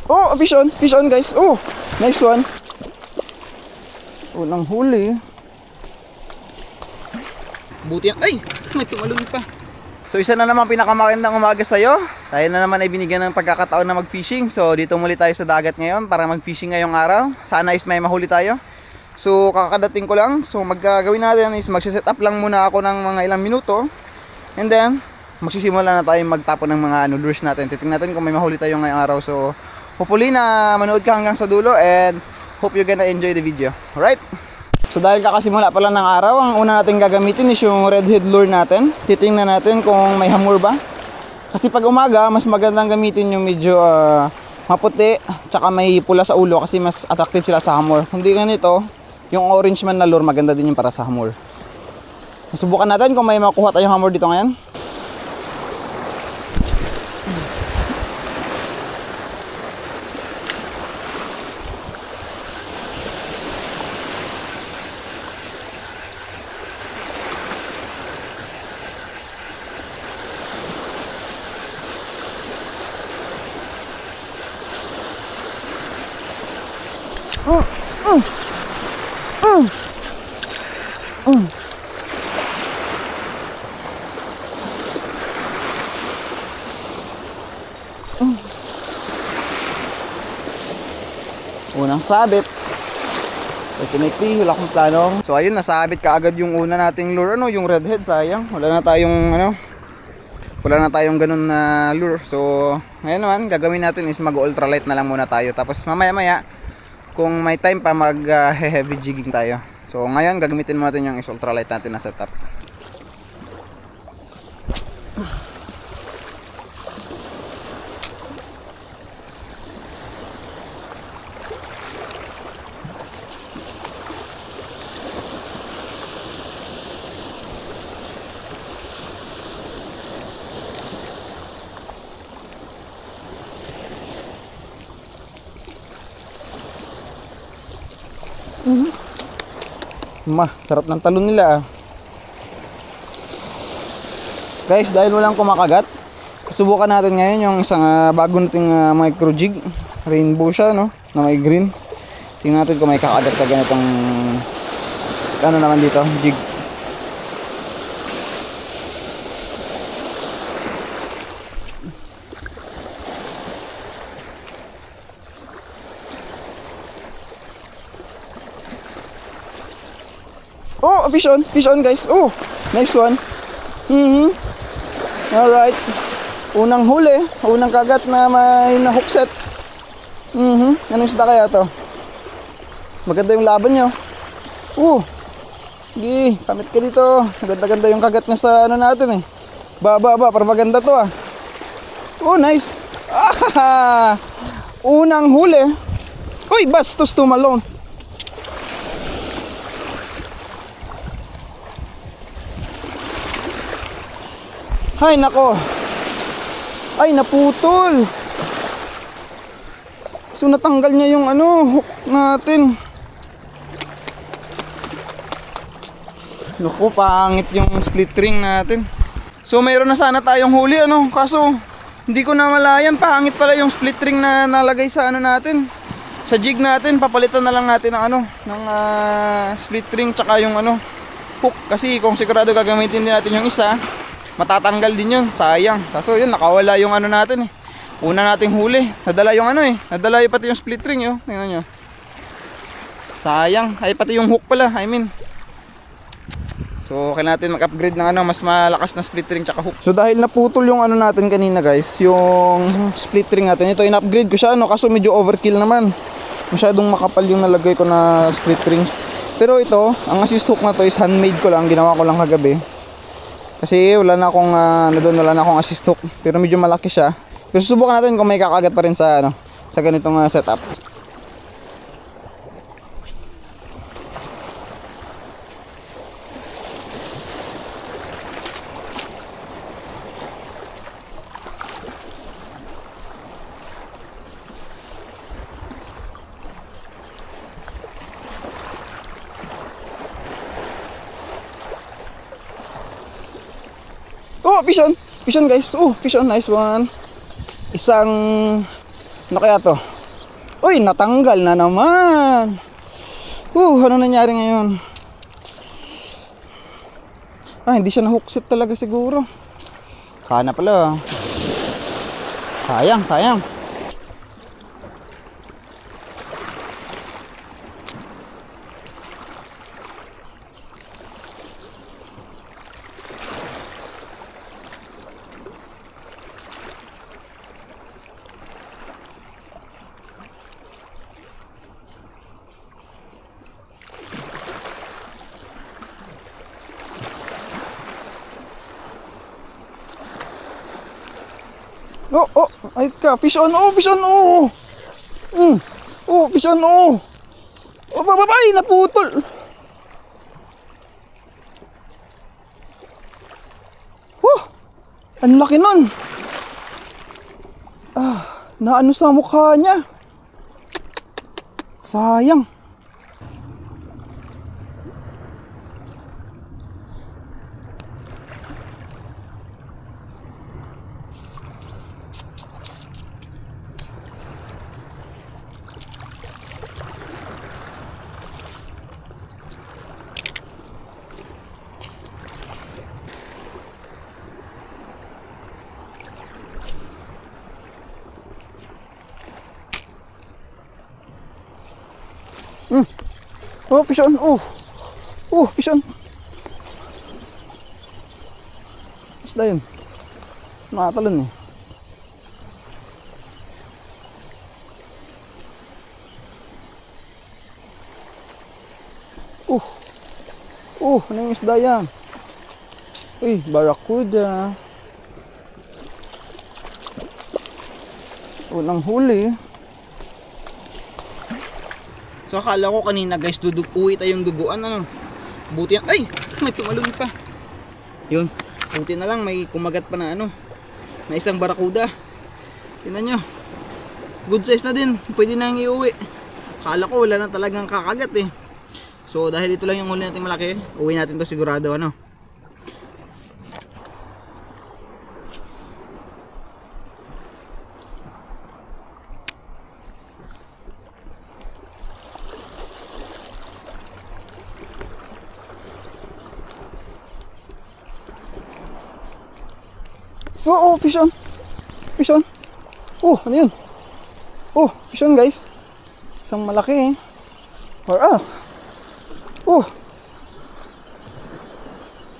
Oh, fish on guys. Oh, nice one. Unang huli. Buti yan. Ay, may tumalon pa. So isa na naman pinakamagandang umaga sa'yo. Tayo na naman ay binigyan ng pagkakataon na mag-fishing. So dito muli tayo sa dagat ngayon para mag-fishing ngayong araw. Sana is may mahuli tayo. So kakadating ko lang. So magagawin natin is magsiset up lang muna ako ng mga ilang minuto. And then magsisimula na tayo magtapon ng mga lures natin. Titingnan natin kung may mahuli tayo ngayong araw. So hopefully na manood ka hanggang sa dulo. And hope you're gonna enjoy the video. Alright? So dahil kakasimula pa lang ng araw, ang una natin gagamitin is yung redhead lure natin. Titingnan natin kung may hamor ba. Kasi pag umaga, mas magandang gamitin yung medyo maputi, tsaka may pula sa ulo kasi mas attractive sila sa hamor. Hindi ganito, yung orange man na lure, maganda din yung para sa hamor. Subukan natin kung may makuha tayong hamor dito ngayon. Unang sabit. Kinekti, wala akong planong. So ayun, nasabit kaagad yung una nating lure, yung redhead. Sayang, wala na tayong ganun na lure. So ngayon naman, gagawin natin is mag-ultralight na lang muna tayo. Tapos mamaya-maya, kung may time pa, mag-heavy jigging tayo. So ngayon, gagamitin mo natin yung ultralight natin na setup. Sarap ng talon nila. Guys, dahil walang kumakagat, subukan natin ngayon yung isang bago nating micro jig. Rainbow siya, na may green. Tingnan natin kung may kakagat sa ganitong naman dito, jig. Oh, fish on guys. Oh, nice one. Alright. Unang huli, unang kagat na may na-hook set. Anong isda kaya to? Maganda yung laban nyo. Sige, pamit ka dito. Maganda-ganda yung kagat niya sa natin eh. Para maganda to ah. Oh, nice. Unang huli. Uy, bastos tumalon. Ay nako. Ay naputol. So natanggal niya yung hook natin. Naku, pangit yung split ring natin. So mayroon na sana tayong huli kaso hindi ko na malayan, pangit pala yung split ring na nalagay sa natin. Sa jig natin, papalitan na lang natin ng ng split ring tsaka yung hook kasi kung sigurado gagamitin din natin yung isa, matatanggal din yun, sayang. Kaso yun, nakawala yung natin eh. Una nating huli, nadala yung nadala yung pati yung split ring tingnan nyo. Sayang, ay pati yung hook pala, So kailangan natin mag-upgrade ng mas malakas na split ring tsaka hook. So dahil naputol yung natin kanina guys, yung split ring natin, ito in-upgrade ko siya kaso medyo overkill naman. Masyadong makapal yung nalagay ko na split rings. Pero ito, ang assist hook na to is handmade ko lang, ginawa ko lang kagabi. Kasi wala na akong assist hook, pero medyo malaki siya. Pero susubukan natin kung may kakagat pa rin sa ganitong setup. Oh, fish on guys. Oh, fish on, nice one. Isang, kaya to? Uy, natanggal na naman. Ano nangyari ngayon? Hindi siya na-hookset talaga siguro. Kana pala. Sayang. Ay ka, fish on, fish on, fish on, babay, naputol. Ang laki nun. Naano sa mukha niya. Sayang. Fish on. Fish on. Isda yun. Nakatalon eh. Anong isda yan? Uy, barracuda. Unang huli. So akala ko kanina guys, uwi tayong duguan, ano. Buti yan. Ay! May tumalon pa. Yun. Buti na lang, may kumagat pa na ano. Na isang barakuda. Tingnan nyo. Good size na din. Pwede na yung iuwi. Akala ko wala na talagang kakagat eh. So dahil ito lang yung huli natin malaki, uwi natin to sigurado, ano. Fish on. Fish on. Ano yun? Fish on guys. Isang malaki eh.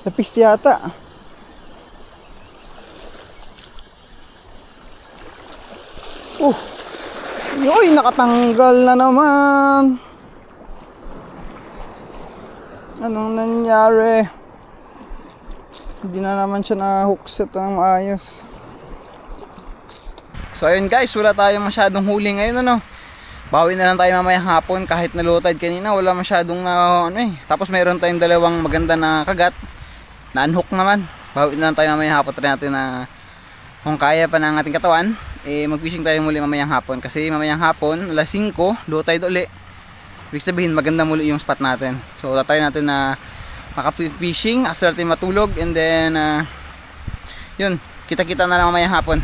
Lapis yata. Yoy, nakatanggal na naman. Anong nangyari? Hindi na naman siya na-hookset ng maayos. So ayun guys, wala tayong masyadong huli ngayon, ano. Bawi na lang tayo mamayang hapon. Kahit nalutad kanina, wala masyadong Tapos mayroon tayong dalawang maganda na kagat na unhook naman. Bawi na lang tayo mamayang hapon. Try natin na kung kaya pa ng ating katawan, mag-fishing tayo muli mamayang hapon. Kasi mamayang hapon, alas 5, low tide uli. Ibig sabihin, maganda muli yung spot natin. So tatry natin na maka-fishing after natin matulog. And then yun, kita-kita na lang mamayang hapon.